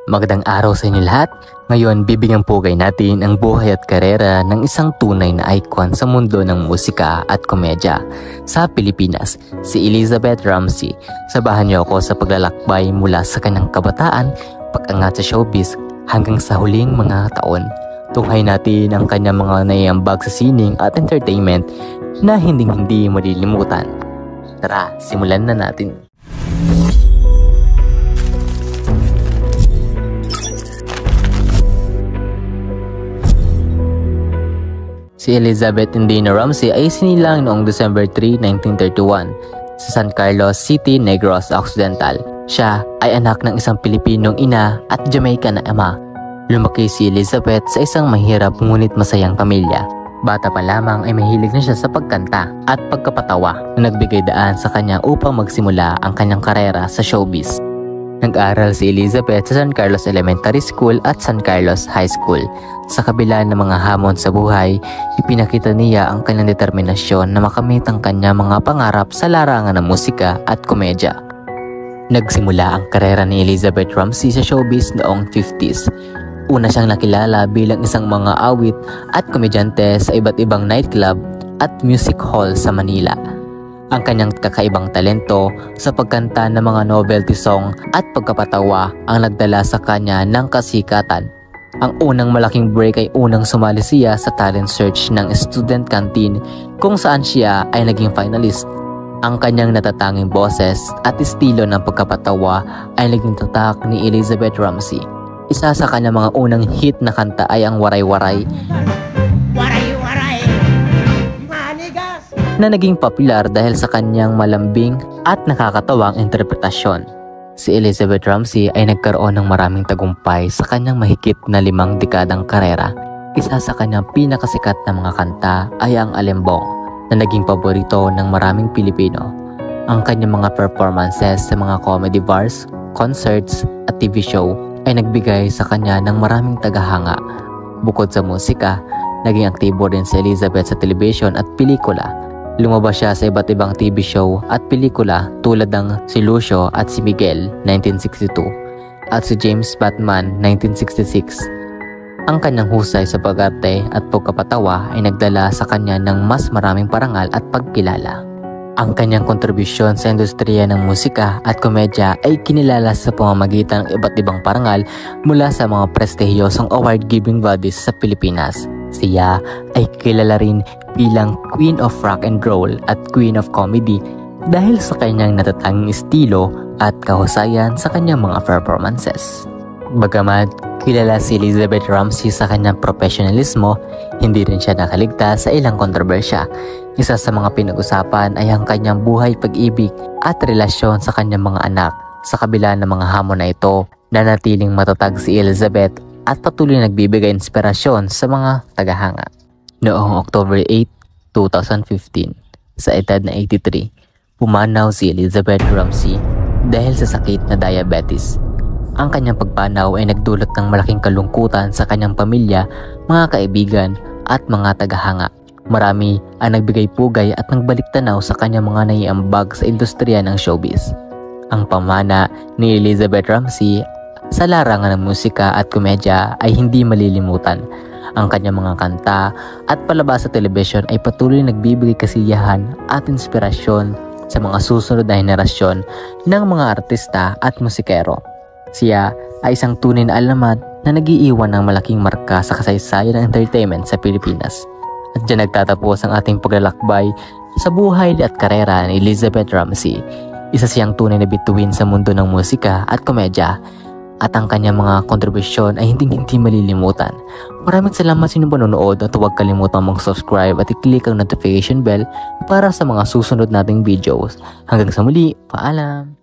Magandang araw sa inyo lahat. Ngayon, bibigyan pugay natin ang buhay at karera ng isang tunay na icon sa mundo ng musika at komedya sa Pilipinas, si Elizabeth Ramsey. Sabahan niyo ako sa paglalakbay mula sa kanyang kabataan, pag-angat sa showbiz hanggang sa huling mga taon. Tunghay natin ang kanyang mga naiambag sa sining at entertainment na hindi malilimutan. Tara, simulan na natin. Si Elizabeth Indina Ramsey ay sinilang noong December 3, 1931 sa San Carlos City, Negros Occidental. Siya ay anak ng isang Pilipinong ina at Jamaican na ama. Lumaki si Elizabeth sa isang mahirap ngunit masayang pamilya. Bata pa lamang ay mahilig na siya sa pagkanta at pagkapatawa na nagbigay daan sa kanya upang magsimula ang kanyang karera sa showbiz. Nag-aral si Elizabeth sa San Carlos Elementary School at San Carlos High School. Sa kabila ng mga hamon sa buhay, ipinakita niya ang kanyang determinasyon na makamit ang kanyang mga pangarap sa larangan ng musika at komedya. Nagsimula ang karera ni Elizabeth Ramsey sa showbiz noong 50s. Una siyang nakilala bilang isang mga awit at komedyante sa iba't ibang nightclub at music hall sa Manila. Ang kanyang kakaibang talento sa pagkanta ng mga novelty song at pagkapatawa ang nagdala sa kanya ng kasikatan. Ang unang malaking break ay unang sumali siya sa talent search ng Student Canteen kung saan siya ay naging finalist. Ang kanyang natatanging boses at estilo ng pagkapatawa ay naging tatak ni Elizabeth Ramsey. Isa sa kanyang mga unang hit na kanta ay ang Waray Waray na naging popular dahil sa kanyang malambing at nakakatawang interpretasyon. Si Elizabeth Ramsey ay nagkaroon ng maraming tagumpay sa kanyang mahigit na 5 dekadang karera. Isa sa kanyang pinakasikat na mga kanta ay ang Alembong na naging paborito ng maraming Pilipino. Ang kanyang mga performances sa mga comedy bars, concerts at TV show ay nagbigay sa kanya ng maraming tagahanga. Bukod sa musika, naging aktibo rin si Elizabeth sa television at pelikula. Lumabas siya sa iba't ibang TV show at pelikula tulad ng si Lucio at si Miguel 1962 at si James Batman 1966. Ang kanyang husay sa pag-arte at pagkapatawa ay nagdala sa kanya ng mas maraming parangal at pagkilala. Ang kanyang kontribusyon sa industriya ng musika at komedya ay kinilala sa pamamagitan ng iba't ibang parangal mula sa mga prestihiyosong award-giving bodies sa Pilipinas. Siya ay kilala rin bilang Queen of Rock and Roll at Queen of Comedy dahil sa kanyang natatanging estilo at kahusayan sa kanyang mga performances. Bagamat kilala si Elizabeth Ramsey sa kanyang profesionalismo, hindi rin siya nakaligtas sa ilang kontrobersya. Isa sa mga pinag-usapan ay ang kanyang buhay pag-ibig at relasyon sa kanyang mga anak. Sa kabila ng mga hamon na ito, nanatiling matatag si Elizabeth at patuloy nagbibigay inspirasyon sa mga tagahanga. Noong October 8, 2015, sa edad na 83, pumanaw si Elizabeth Ramsey dahil sa sakit na diabetes. Ang kanyang pagpanaw ay nagdulot ng malaking kalungkutan sa kanyang pamilya, mga kaibigan at mga tagahanga. Marami ang nagbigay pugay at nagbalik tanaw sa kanyang mga naiambag sa industriya ng showbiz. Ang pamana ni Elizabeth Ramsey sa larangan ng musika at komedya ay hindi malilimutan. Ang kanyang mga kanta at palabas sa telebisyon ay patuloy nagbibigay kasiyahan at inspirasyon sa mga susunod na henerasyon ng mga artista at musikero. Siya ay isang tunay na alamat na nag-iiwan ng malaking marka sa kasaysayan ng entertainment sa Pilipinas. At dyan nagtatapos ang ating paglalakbay sa buhay at karera ni Elizabeth Ramsey. Isa siyang tunay na bituin sa mundo ng musika at komedya. At ang kanyang mga kontribusyon ay hindi malilimutan. Maraming salamat sa inyong panonood at huwag kalimutang mag-subscribe at i-click ang notification bell para sa mga susunod nating videos. Hanggang sa muli, paalam!